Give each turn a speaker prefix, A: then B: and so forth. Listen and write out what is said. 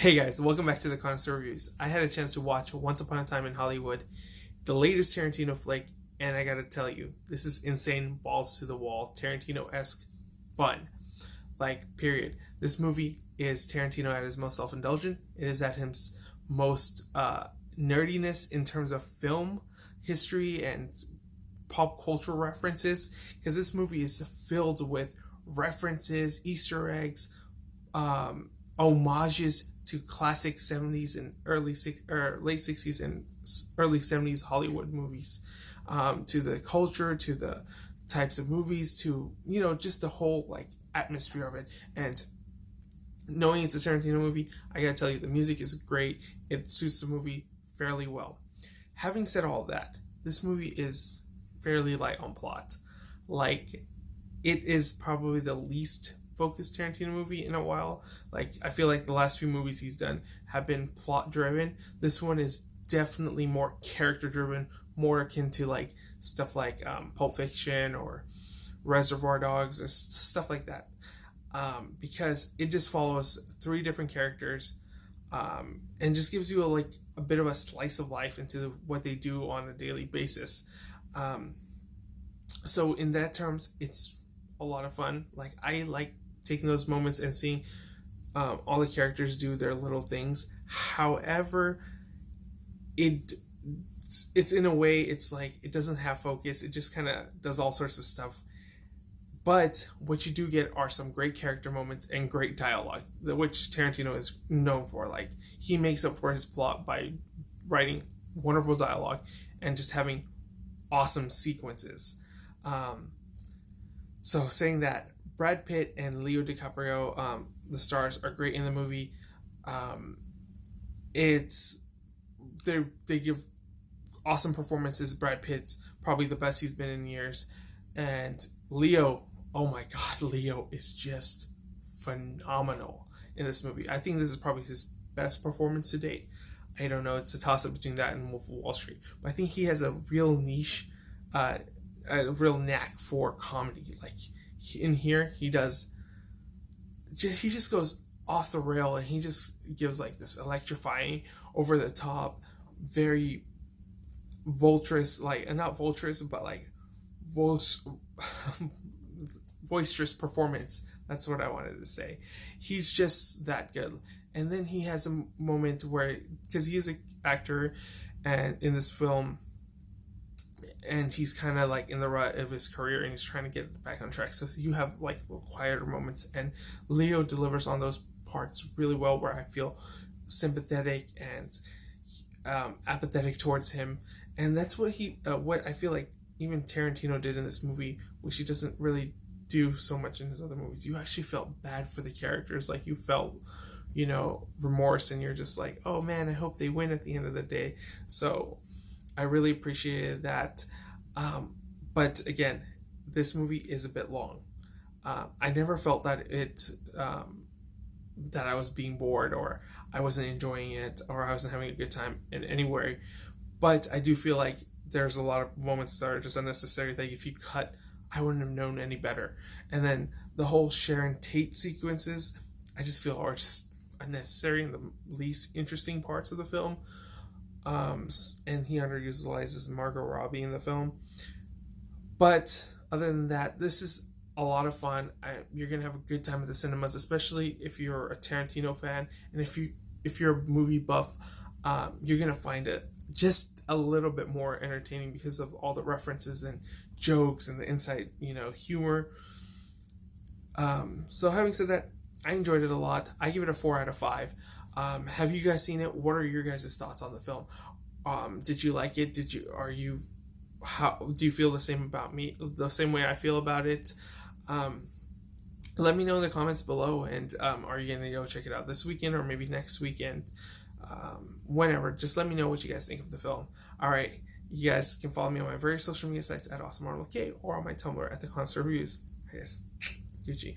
A: Hey guys, welcome back to the Connoisseur Reviews. I had a chance to watch Once Upon a Time in Hollywood, the latest Tarantino flick, and I gotta tell you, this is insane, balls to the wall, Tarantino-esque fun. Like, period. This movie is Tarantino at his most self-indulgent. It is at his most nerdiness in terms of film history and pop culture references, because this movie is filled with references, Easter eggs, homages to classic 70s and late 60s and early 70s Hollywood movies, to the culture, to the types of movies, to just the whole like atmosphere of it. And knowing it's a Tarantino movie, I gotta tell you, the music is great. It suits the movie fairly well. Having said all that, this movie is fairly light on plot. Like, it is probably the least focused Tarantino movie in a while. Like, I feel like the last few movies he's done have been plot driven. This one is definitely more character driven, more akin to like stuff like Pulp Fiction or Reservoir Dogs or stuff like that, because it just follows three different characters, and just gives you a bit of a slice of life into what they do on a daily basis. So in that terms, it's a lot of fun. Like, I like taking those moments and seeing all the characters do their little things. However, it's in a way, it's like it doesn't have focus. It just kind of does all sorts of stuff. But what you do get are some great character moments and great dialogue, which Tarantino is known for. Like, he makes up for his plot by writing wonderful dialogue and just having awesome sequences. So saying that, Brad Pitt and Leo DiCaprio, the stars, are great in the movie. They give awesome performances. Brad Pitt's probably the best he's been in years, and Leo, oh my god, Leo is just phenomenal in this movie. I think this is probably his best performance to date. I don't know, it's a toss up between that and Wolf of Wall Street, but I think he has a real niche, a real knack for comedy. Like, in here, he just goes off the rail, and he just gives like this electrifying, over the top, very vulturous, like not vulturous, but like boisterous performance. That's what I wanted to say. He's just that good. And then he has a moment where, because he is an actor and in this film, and he's kind of like in the rut of his career, and he's trying to get back on track. So you have like little quieter moments, and Leo delivers on those parts really well, where I feel sympathetic and apathetic towards him. And that's what what I feel like even Tarantino did in this movie, which he doesn't really do so much in his other movies. You actually felt bad for the characters. Like, you felt, remorse, and you're just like, oh man, I hope they win at the end of the day. So I really appreciated that. But again, this movie is a bit long. I never felt that that I was being bored, or I wasn't enjoying it, or I wasn't having a good time in any way. But I do feel like there's a lot of moments that are just unnecessary, that if you cut, I wouldn't have known any better. And then the whole Sharon Tate sequences, I just feel are just unnecessary in the least interesting parts of the film. And he underutilizes Margot Robbie in the film. But other than that, this is a lot of fun. You're gonna have a good time at the cinemas, especially if you're a Tarantino fan, and if you're a movie buff, you're gonna find it just a little bit more entertaining because of all the references and jokes and the inside, humor. So having said that, I enjoyed it a lot. I give it a 4 out of 5. Have you guys seen it? What are your guys' thoughts on the film? Did you like it? How do you feel the same about me? The same way I feel about it? Let me know in the comments below. And are you gonna go check it out this weekend, or maybe next weekend? Whenever, just let me know what you guys think of the film. All right, you guys can follow me on my various social media sites at AwesomeArnoldK, or on my Tumblr at TheConnoisseur Reviews. I guess, Gucci.